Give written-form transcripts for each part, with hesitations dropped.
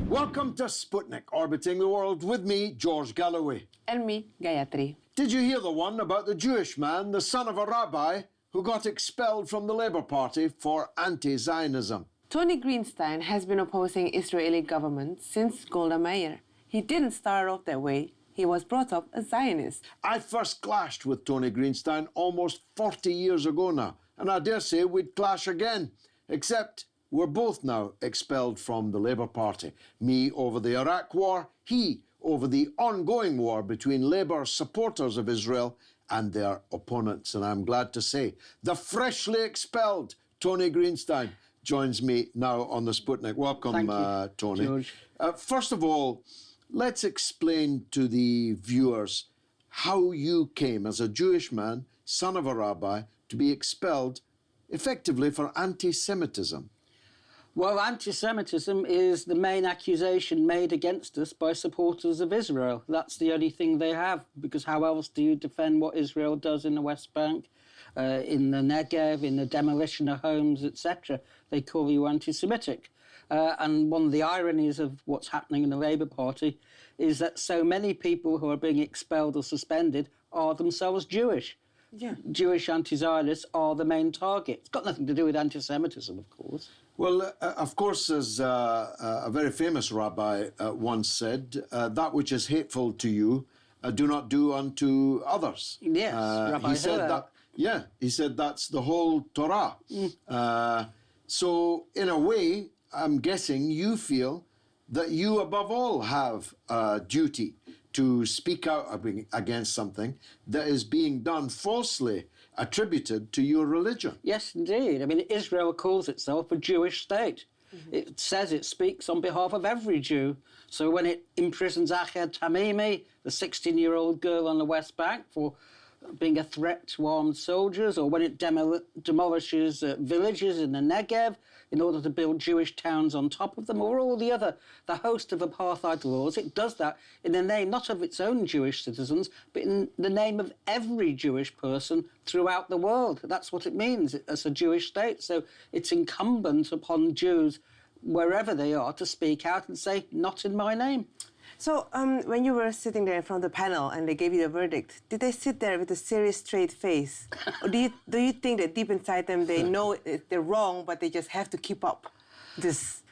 Welcome to Sputnik, orbiting the world with me, George Galloway. And me, Gayatri. Did you hear the one about the Jewish man, the son of a rabbi, who got expelled from the Labour Party for anti-Zionism? Tony Greenstein has been opposing Israeli government since Golda Meir. He didn't start off that way. He was brought up a Zionist. I first clashed with Tony Greenstein almost 40 years ago now, and I dare say we'd clash again, except we're both now expelled from the Labour Party. Me over the Iraq War, he over the ongoing war between Labour supporters of Israel and their opponents. And I'm glad to say the freshly expelled Tony Greenstein joins me now on the Sputnik. Welcome, Tony. George. First of all, let's explain to the viewers how you came as a Jewish man, son of a rabbi, to be expelled effectively for anti-Semitism. Well, anti-Semitism is the main accusation made against us by supporters of Israel. That's the only thing they have, because how else do you defend what Israel does in the West Bank, in the Negev, in the demolition of homes, etc.? They call you anti-Semitic. And one of the ironies of what's happening in the Labour Party is that so many people who are being expelled or suspended are themselves Jewish. Yeah. Jewish anti-Zionists are the main target. It's got nothing to do with anti-Semitism, of course. Well, of course, as a very famous rabbi once said, that which is hateful to you, do not do unto others. Yes, Rabbi he said that. Yeah, he said that's the whole Torah. So, in a way, I'm guessing you feel that you, above all, have a duty to speak out against something that is being done falsely attributed to your religion. Yes, indeed. I mean, Israel calls itself a Jewish state. Mm-hmm. It says it speaks on behalf of every Jew. So when it imprisons Ached Tamimi, the 16-year-old girl on the West Bank, for being a threat to armed soldiers, or when it demolishes villages in the Negev in order to build Jewish towns on top of them, or all the host of apartheid laws, it does that in the name not of its own Jewish citizens, but in the name of every Jewish person throughout the world. That's what it means as a Jewish state. So it's incumbent upon Jews, wherever they are, to speak out and say, not in my name. So when you were sitting there in front of the panel and they gave you the verdict, did they sit there with a serious, straight face? Or do you think that deep inside them they know they're wrong, but they just have to keep up this?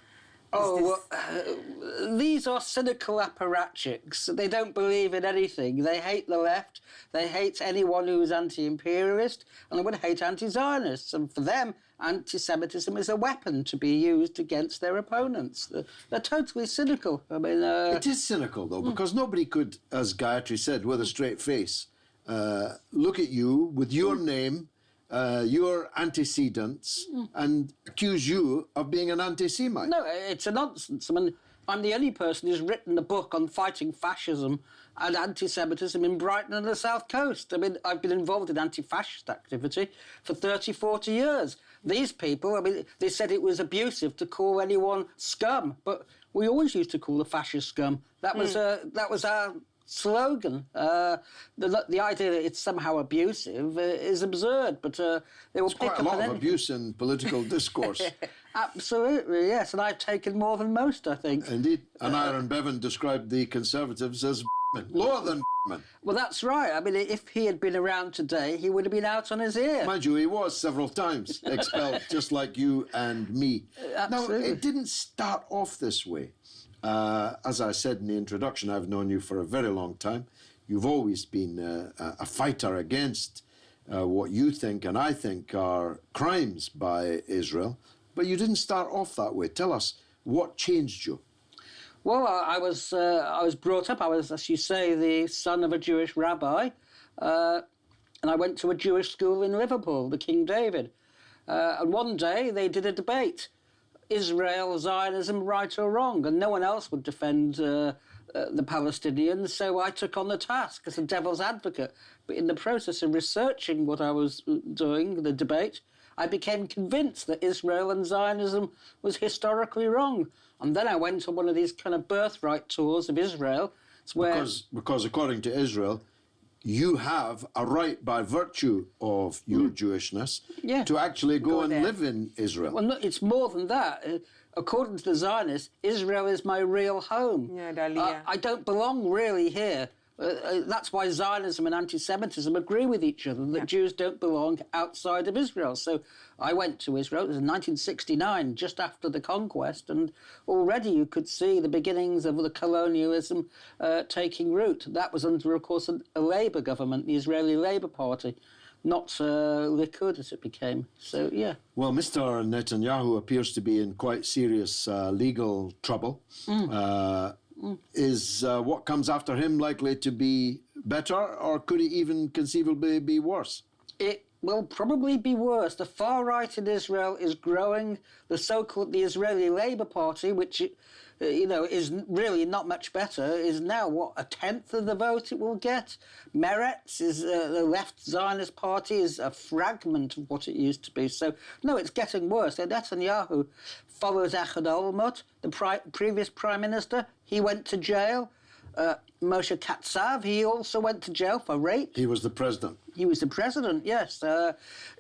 These are cynical apparatchiks. They don't believe in anything. They hate the left. They hate anyone who's anti-imperialist, and they would hate anti-Zionists. And for them, anti-Semitism is a weapon to be used against their opponents. They're totally cynical. I mean, it is cynical, though, because nobody could, as Gayatri said, with a straight face, look at you with your name, your antecedents, and accuse you of being an anti-Semite. No, it's a nonsense. I mean, I'm the only person who's written a book on fighting fascism and anti-Semitism in Brighton and the South Coast. I mean, I've been involved in anti-fascist activity for 30, 40 years. These people, I mean, they said it was abusive to call anyone scum, but we always used to call the fascist scum. That was our slogan. The idea that it's somehow abusive is absurd, but they will pick up quite a lot of anything. abuse in political discourse. Absolutely, yes, and I've taken more than most, I think. Indeed. And Aaron Bevan described the Conservatives as lower than men. Well, that's right. I mean, if he had been around today, he would have been out on his ear. Mind you, he was several times expelled, just like you and me. Absolutely. Now, it didn't start off this way. As I said in the introduction, I've known you for a very long time. You've always been a fighter against what you think and I think are crimes by Israel. But you didn't start off that way. Tell us, what changed you? Well, I was brought up, I was, as you say, the son of a Jewish rabbi, and I went to a Jewish school in Liverpool, the King David. And one day they did a debate Israel, Zionism, right or wrong, and no one else would defend the Palestinians, so I took on the task as a devil's advocate. But in the process of researching what I was doing, the debate, I became convinced that Israel and Zionism was historically wrong. And then I went on one of these kind of birthright tours of Israel. Where Because according to Israel, you have a right by virtue of your Jewishness to actually go and live in Israel. Well, no, it's more than that. According to the Zionists, Israel is my real home. I don't belong really here. That's why Zionism and anti-Semitism agree with each other, that Jews don't belong outside of Israel. So I went to Israel, it was in 1969, just after the conquest, and already you could see the beginnings of the colonialism taking root. That was under, of course, a Labour government, the Israeli Labour Party, not Likud as it became. So, yeah. Well, Mr. Netanyahu appears to be in quite serious legal trouble. Is what comes after him likely to be better, or could it even conceivably be worse? It will probably be worse. The far right in Israel is growing. The Israeli Labour Party, which is really not much better, is now, a tenth of the vote it will get. Meretz is the left Zionist party, is a fragment of what it used to be. So, no, it's getting worse. Netanyahu follows Ehud Olmert, the previous prime minister. He went to jail. Moshe Katsav, he also went to jail for rape. He was the president. He was the president, yes.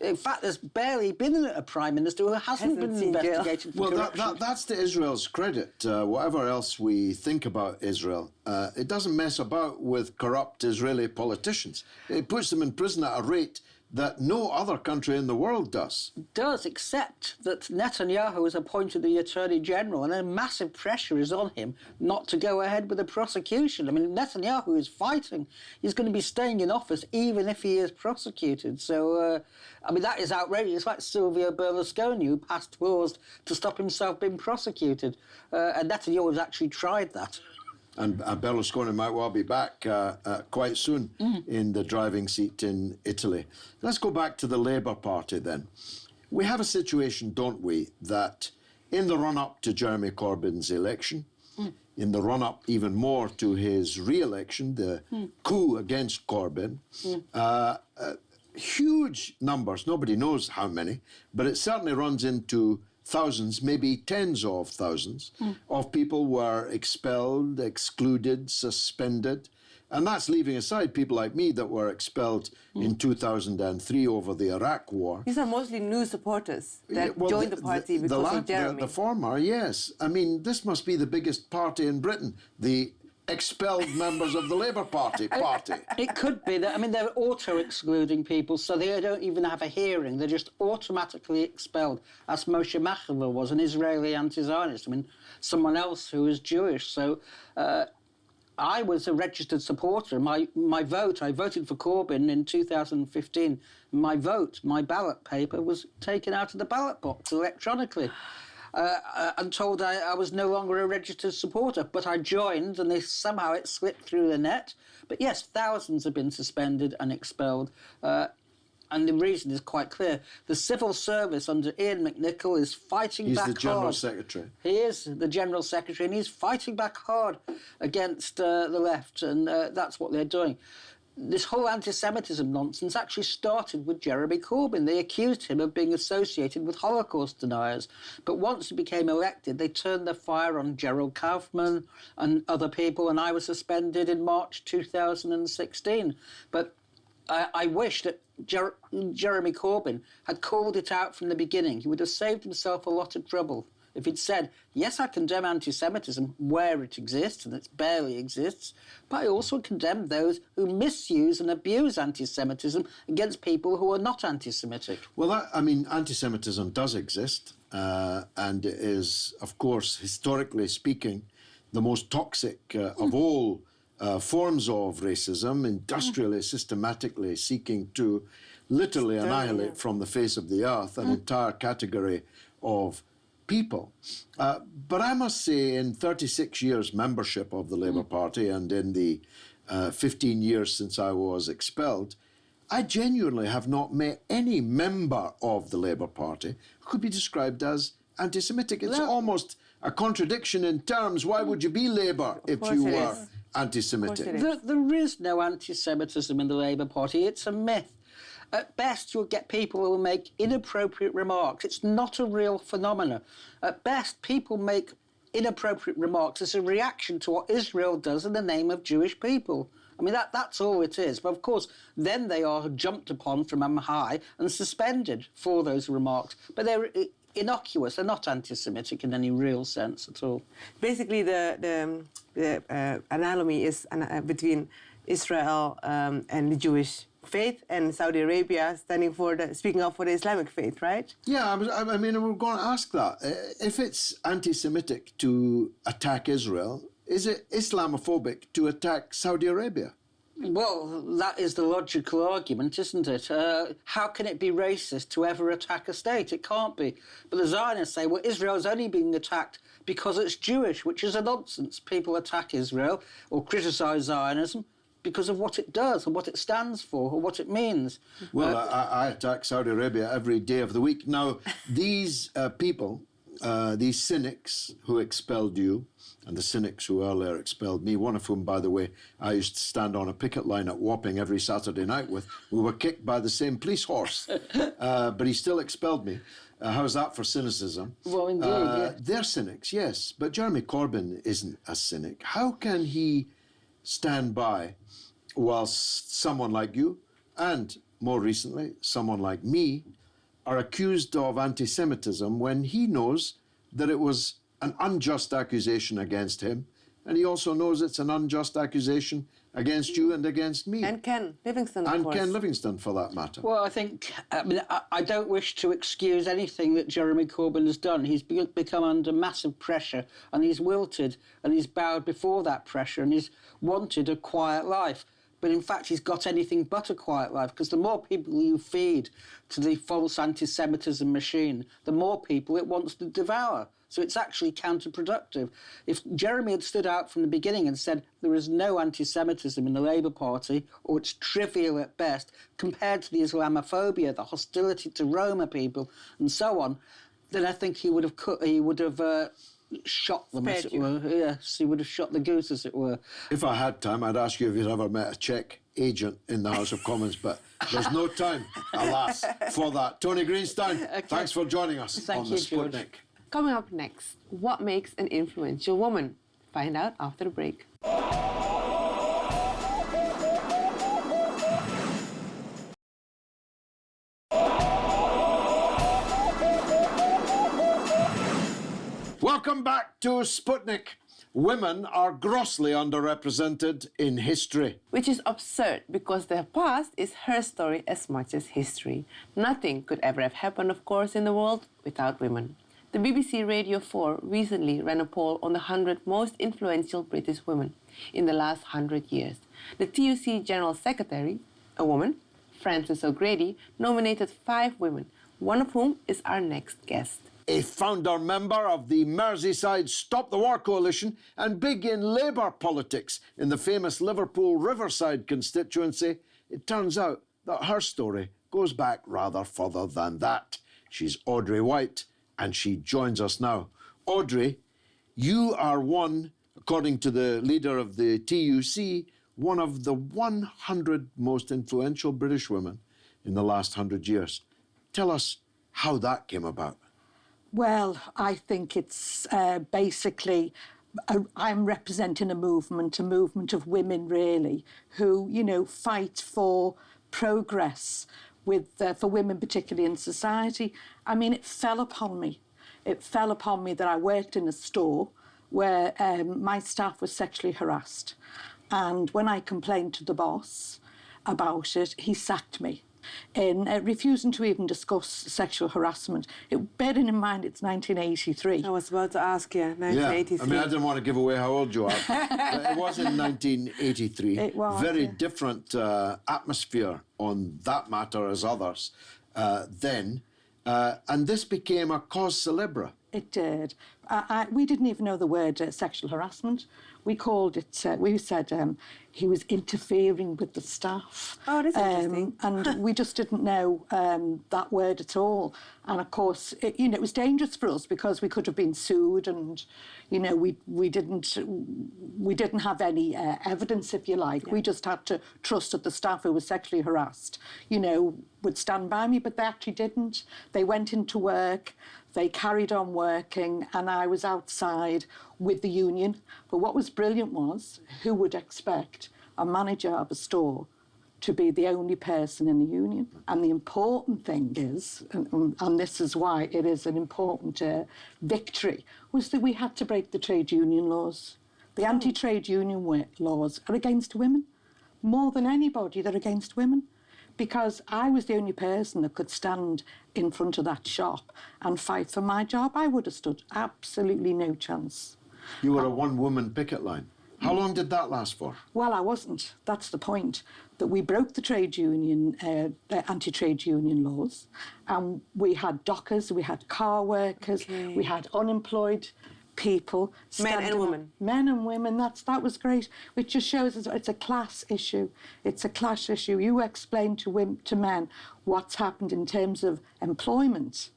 In fact, there's barely been a prime minister who hasn't been investigated for corruption. That's to Israel's credit. Whatever else we think about Israel, it doesn't mess about with corrupt Israeli politicians. It puts them in prison at a rate that no other country in the world does. Does, except that Netanyahu has appointed the Attorney General, and a massive pressure is on him not to go ahead with the prosecution. I mean, Netanyahu is fighting. He's going to be staying in office even if he is prosecuted. So, that is outrageous. It's like Silvio Berlusconi, who passed laws to stop himself being prosecuted. And Netanyahu has actually tried that. And Berlusconi might well be back quite soon in the driving seat in Italy. Let's go back to the Labour Party then. We have a situation, don't we, that in the run-up to Jeremy Corbyn's election, in the run-up even more to his re-election, the coup against Corbyn, huge numbers, nobody knows how many, but it certainly runs into thousands, maybe tens of thousands of people were expelled, excluded, suspended. And that's leaving aside people like me that were expelled in 2003 over the Iraq War. These are mostly new supporters that joined the party because of Jeremy. The former, yes. I mean, this must be the biggest party in Britain, the expelled members of the Labour Party. It could be that. I mean, they're auto-excluding people, so they don't even have a hearing. They're just automatically expelled, as Moshe Machava was, an Israeli anti-Zionist. I mean, someone else who is Jewish. So I was a registered supporter. My vote, I voted for Corbyn in 2015. My vote, my ballot paper, was taken out of the ballot box electronically. And told I was no longer a registered supporter, but I joined, and somehow it slipped through the net. But yes, thousands have been suspended and expelled, and the reason is quite clear. The civil service under Ian McNicol is fighting back hard. He's the General Secretary. He is the General Secretary, and he's fighting back hard against the left, and that's what they're doing. This whole anti-Semitism nonsense actually started with Jeremy Corbyn. They accused him of being associated with Holocaust deniers. But once he became elected, they turned their fire on Gerald Kaufman and other people, and I was suspended in March 2016. But I wish that Jeremy Corbyn had called it out from the beginning. He would have saved himself a lot of trouble. If he'd said, yes, I condemn anti-Semitism where it exists, and it barely exists, but I also condemn those who misuse and abuse anti-Semitism against people who are not anti-Semitic. Well, anti-Semitism does exist, and it is, of course, historically speaking, the most toxic of all forms of racism, industrially, systematically seeking to literally annihilate from the face of the earth an entire category of people. But I must say, in 36 years membership of the Labour Party and in the 15 years since I was expelled, I genuinely have not met any member of the Labour Party who could be described as anti-Semitic. It's No. almost a contradiction in terms. Why would you be Labour if course you it were is. anti-Semitic? Of course it is. There is no anti-Semitism in the Labour Party. It's a myth. At best, you'll get people who will make inappropriate remarks. It's not a real phenomenon. At best, people make inappropriate remarks as a reaction to what Israel does in the name of Jewish people. I mean, that's all it is. But of course, then they are jumped upon from on high and suspended for those remarks. But they're innocuous. They're not anti-Semitic in any real sense at all. Basically, the analogy is between Israel and the Jewish faith, and Saudi Arabia speaking up for the Islamic faith, right? Yeah, I mean, we're going to ask that. If it's anti-Semitic to attack Israel, is it Islamophobic to attack Saudi Arabia? Well, that is the logical argument, isn't it? How can it be racist to ever attack a state? It can't be. But the Zionists say, well, Israel's only being attacked because it's Jewish, which is a nonsense. People attack Israel or criticise Zionism because of what it does and what it stands for or what it means. Well, I attack Saudi Arabia every day of the week. Now, these people, these cynics who expelled you, and the cynics who earlier expelled me, one of whom, by the way, I used to stand on a picket line at Wapping every Saturday night with, we were kicked by the same police horse, but he still expelled me. How's that for cynicism? Well, indeed, yeah. They're cynics, yes, but Jeremy Corbyn isn't a cynic. How can he stand by whilst someone like you, and more recently, someone like me, are accused of anti-Semitism when he knows that it was an unjust accusation against him, and he also knows it's an unjust accusation against you and against me. And Ken Livingstone, of and course. Ken Livingstone, for that matter. Well, I don't wish to excuse anything that Jeremy Corbyn has done. He's become under massive pressure, and he's wilted, and he's bowed before that pressure, and he's wanted a quiet life. But in fact, he's got anything but a quiet life, because the more people you feed to the false anti-Semitism machine, the more people it wants to devour. So it's actually counterproductive. If Jeremy had stood out from the beginning and said there is no anti-Semitism in the Labour Party, or it's trivial at best, compared to the Islamophobia, the hostility to Roma people, and so on, then I think he would have shot them, as it were. Yes, he would have shot the goose, as it were. If I had time, I'd ask you if you'd ever met a Czech agent in the House of Commons, but there's no time, alas, for that. Tony Greenstein, thanks for joining us Thank on you, the George. Sputnik. Coming up next, what makes an influential woman? Find out after the break. Welcome back to Sputnik. Women are grossly underrepresented in history. Which is absurd because their past is her story as much as history. Nothing could ever have happened, of course, in the world without women. The BBC Radio 4 recently ran a poll on the 100 most influential British women in the last 100 years. The TUC General Secretary, a woman, Frances O'Grady, nominated 5 women, one of whom is our next guest. A founder member of the Merseyside Stop the War Coalition and big in Labour politics in the famous Liverpool Riverside constituency, it turns out that her story goes back rather further than that. She's Audrey White, and she joins us now. Audrey, you are one, according to the leader of the TUC, one of the 100 most influential British women in the last 100 years. Tell us how that came about. Well, I think it's basically, I'm representing a movement of women, really, who, you know, fight for progress for women, particularly in society. I mean, it fell upon me. It fell upon me that I worked in a store where my staff was sexually harassed. And when I complained to the boss about it, he sacked me in refusing to even discuss sexual harassment. Bearing in mind it's 1983. I was about to ask you, 1983. Yeah, I mean, I didn't want to give away how old you are. But it was in 1983. It was, very yeah. different atmosphere on that matter as others then. And this became a cause célèbre It did. We didn't even know the word sexual harassment. We called it, we said he was interfering with the staff. Oh, that's interesting. And we just didn't know that word at all. And of course, it was dangerous for us because we could have been sued and, we didn't have any evidence, if you like. Yeah. We just had to trust that the staff who was sexually harassed, would stand by me, but they actually didn't. They went into work. They carried on working, and I was outside with the union. But what was brilliant was, who would expect a manager of a store to be the only person in the union? And the important thing is, and this is why it is an important victory, was that we had to break the trade union laws. The anti-trade union laws are against women. More than anybody, they're against women. Because I was the only person that could stand in front of that shop and fight for my job. I would have stood absolutely no chance. You were a one-woman picket line. How long did that last for? Well, I wasn't. That's the point. That we broke the trade union, the anti-trade union laws, and we had dockers, we had car workers, we had unemployed people. Men and women. Men and women, that was great. It just shows us it's a class issue. It's a class issue. You explain to men what's happened in terms of employment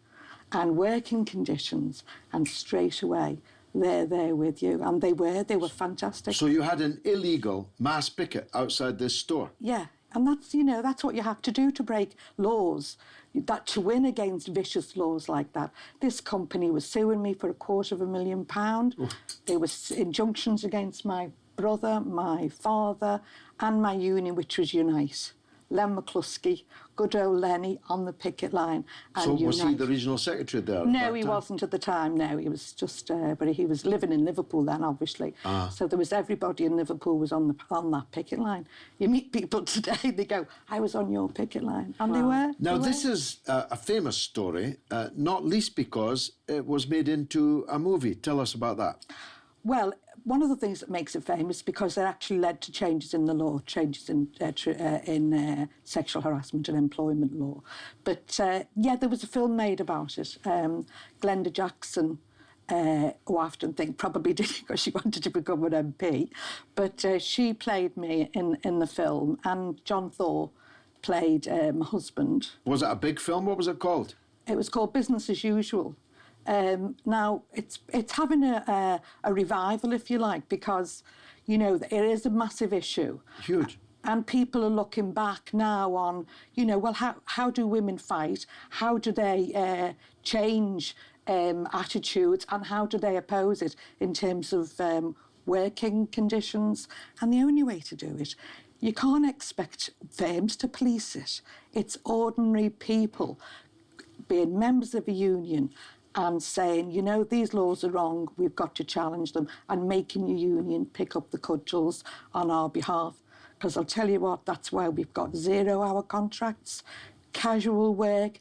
and working conditions, and straight away they're there with you. And they were fantastic. So you had an illegal mass picket outside this store? Yeah, and that's what you have to do to break laws. That to win against vicious laws like that. This company was suing me for £250,000. Oof. There was injunctions against my brother, my father, and my union, which was Unite. Len McCluskey, good old Lenny, on the picket line. And so was he Unite. the regional secretary there? No, he wasn't at the time. No, he was just, but he was living in Liverpool then, obviously. So there was everybody in Liverpool was on that picket line. You meet people today, they go, "I was on your picket line," and they were. Now they this were. is a famous story, not least because it was made into a movie. Tell us about that. Well, one of the things that makes it famous because it actually led to changes in the law, changes in sexual harassment and employment law. But there was a film made about it. Glenda Jackson, who I often think probably did it because she wanted to become an MP, but she played me in the film, and John Thor played my husband. Was it a big film? What was it called? It was called Business as Usual. Now, it's having a revival, if you like, because, it is a massive issue. Huge. And people are looking back now on, well, how do women fight? How do they change attitudes? And how do they oppose it in terms of working conditions? And the only way to do it, you can't expect firms to police it. It's ordinary people being members of a union and saying, these laws are wrong, we've got to challenge them, and making your union pick up the cudgels on our behalf. Because I'll tell you what, that's why we've got 0-hour contracts, casual work,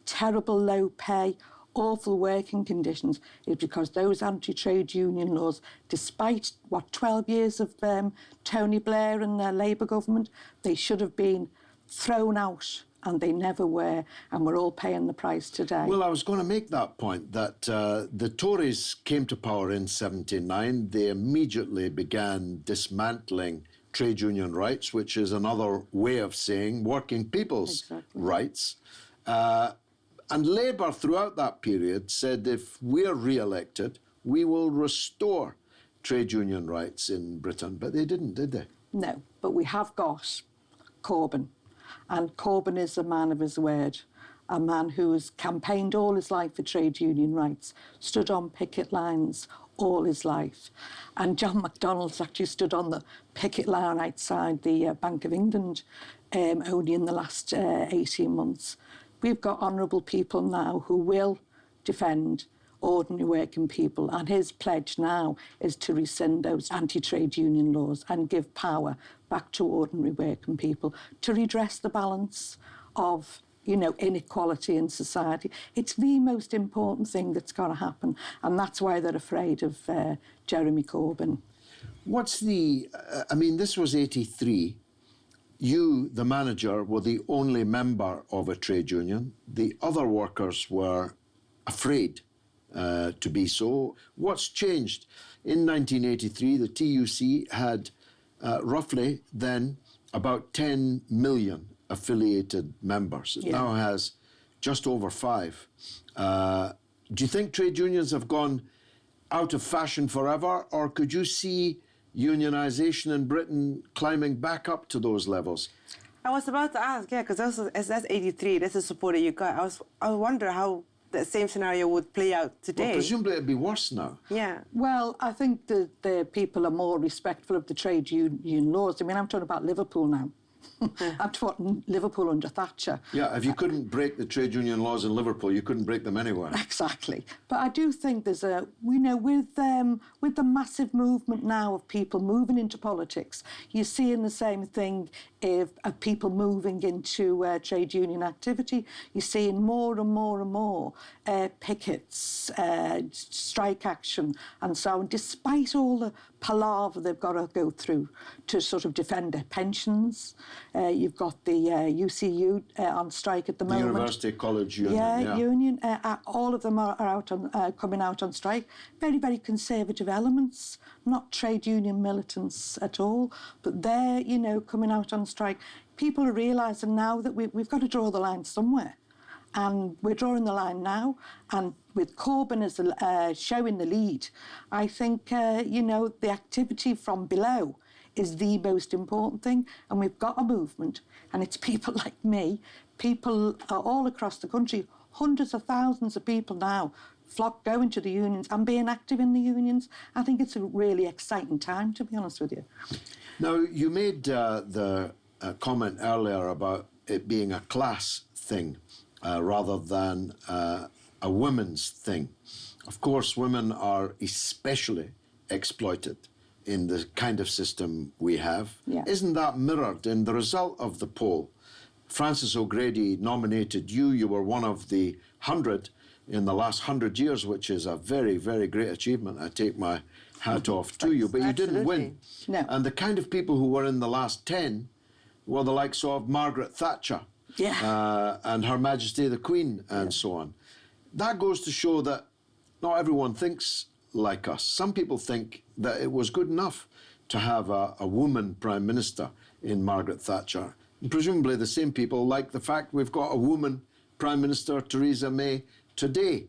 terrible low pay, awful working conditions, is because those anti-trade union laws, despite, 12 years of Tony Blair and the Labour government, they should have been thrown out. And they never were, and we're all paying the price today. Well, I was going to make that point, that the Tories came to power in 1979. They immediately began dismantling trade union rights, which is another way of saying working people's rights. And Labour, throughout that period, said if we're re-elected, we will restore trade union rights in Britain. But they didn't, did they? No, but we have got Corbyn. And Corbyn is a man of his word, a man who has campaigned all his life for trade union rights, stood on picket lines all his life. And John McDonnell's actually stood on the picket line outside the Bank of England only in the last 18 months. We've got honourable people now who will defend ordinary working people, and his pledge now is to rescind those anti-trade union laws and give power back to ordinary working people to redress the balance of, inequality in society. It's the most important thing that's got to happen, and that's why they're afraid of Jeremy Corbyn. What's this was 83. You, the manager, were the only member of a trade union. The other workers were afraid to be so. What's changed? In 1983, the TUC had roughly then about 10 million affiliated members. It now has just over 5. Do you think trade unions have gone out of fashion forever, or could you see unionisation in Britain climbing back up to those levels? I was about to ask, yeah, because that's 83, that's the support that you got. I wonder how that same scenario would play out today. Well, presumably it'd be worse now. Yeah. Well, I think the people are more respectful of the trade union laws. I mean, I'm talking about Liverpool now. I'm talking Liverpool under Thatcher. Yeah, if you couldn't break the trade union laws in Liverpool, you couldn't break them anywhere. Exactly. But I do think there's with the massive movement now of people moving into politics, you're seeing the same thing of people moving into trade union activity. You're seeing more and more and more pickets, strike action and so on, despite all the palaver they've got to go through to sort of defend their pensions. You've got the UCU on strike at the moment. University College Union. Union. All of them are out on, coming out on strike. Very, very conservative elements, not trade union militants at all, but they're, coming out on strike. People are realising now that we've got to draw the line somewhere. And we're drawing the line now. And with Corbyn as showing the lead, I think, the activity from below is the most important thing. And we've got a movement, and it's people like me. People are all across the country, hundreds of thousands of people now going to the unions and being active in the unions. I think it's a really exciting time, to be honest with you. Now, you made the comment earlier about it being a class thing rather than a women's thing. Of course, women are especially exploited in the kind of system we have. Yeah. Isn't that mirrored in the result of the poll? Frances O'Grady nominated you. You were one of the 100 in the last 100 years, which is a very, very great achievement. I take my hat off to you, but you didn't win. No. And the kind of people who were in the last 10 were the likes of Margaret Thatcher and Her Majesty the Queen and so on. That goes to show that not everyone thinks like us. Some people think that it was good enough to have a woman Prime Minister in Margaret Thatcher. And presumably the same people like the fact we've got a woman Prime Minister, Theresa May, today.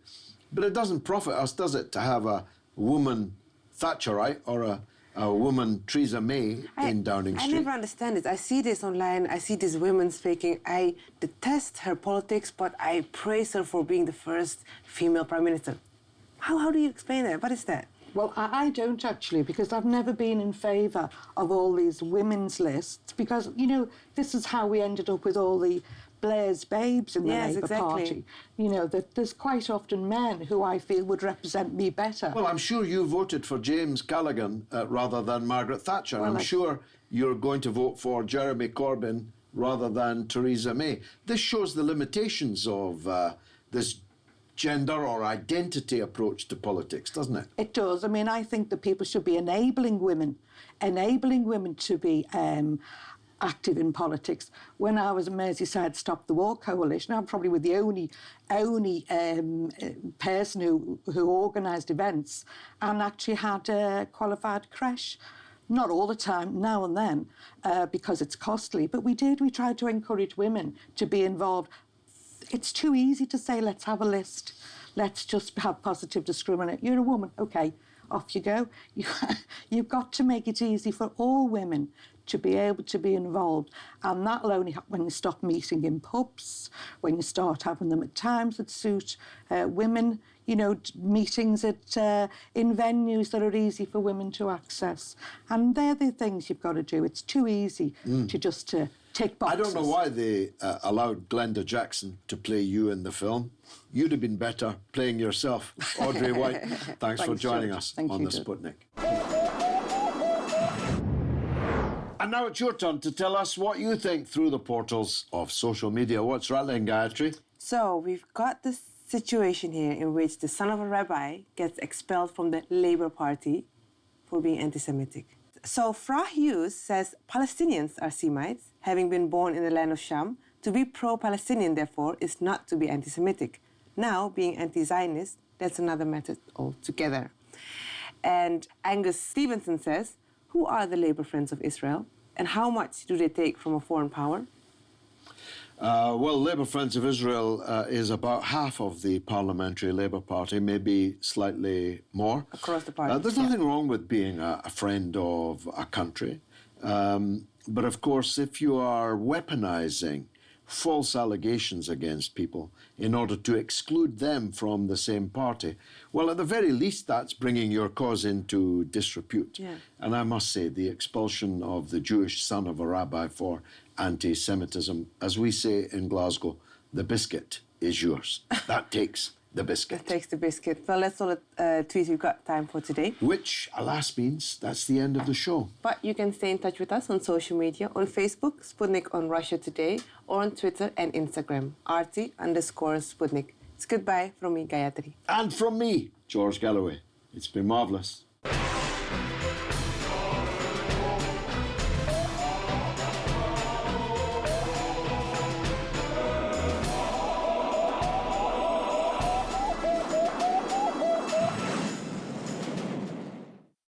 But it doesn't profit us, does it, to have a woman Thatcherite or a woman Theresa May in Downing Street? I never understand it. I see this online. I see these women speaking. I detest her politics, but I praise her for being the first female Prime Minister. How do you explain that? What is that? Well, I don't actually, because I've never been in favour of all these women's lists, because, this is how we ended up with all the Blair's babes in the Labour Party. That there's quite often men who I feel would represent me better. Well, I'm sure you voted for James Callaghan rather than Margaret Thatcher. Well, I'm sure you're going to vote for Jeremy Corbyn rather than Theresa May. This shows the limitations of this gender or identity approach to politics, doesn't it? It does. I mean, I think that people should be enabling women to be active in politics. When I was a Merseyside Stop the War coalition, I'm probably with the only person who organised events and actually had a qualified creche. Not all the time, now and then, because it's costly, but we did. We tried to encourage women to be involved. It's too easy to say, let's have a list. Let's just have positive discrimination. You're a woman, OK, off you go. You've got to make it easy for all women to be able to be involved. And that'll only happen when you stop meeting in pubs, when you start having them at times that suit women, meetings in venues that are easy for women to access. And they're the things you've got to do. It's too easy to just tick boxes. I don't know why they allowed Glenda Jackson to play you in the film. You'd have been better playing yourself, Audrey White. Thanks for joining us on the Sputnik. And now it's your turn to tell us what you think through the portals of social media. What's rattling, Gayatri? So we've got this situation here in which the son of a rabbi gets expelled from the Labour Party for being anti-Semitic. So Fra Hughes says Palestinians are Semites, having been born in the land of Sham. To be pro-Palestinian, therefore, is not to be anti-Semitic. Now, being anti-Zionist, that's another method altogether. And Angus Stevenson says, who are the Labour Friends of Israel and how much do they take from a foreign power? Well, Labour Friends of Israel is about half of the Parliamentary Labour Party, maybe slightly more. Across the party. There's nothing wrong with being a friend of a country. But of course, if you are weaponizing false allegations against people in order to exclude them from the same party, well, at the very least, that's bringing your cause into disrepute. Yeah. And I must say, the expulsion of the Jewish son of a rabbi for anti-Semitism, as we say in Glasgow, the biscuit is yours. That takes the biscuit. That takes the biscuit. Well, that's all the tweets we've got time for today. Which, alas, means that's the end of the show. But you can stay in touch with us on social media, on Facebook, Sputnik on Russia Today, or on Twitter and Instagram, RT_Sputnik. It's goodbye from me, Gayatri. And from me, George Galloway. It's been marvellous.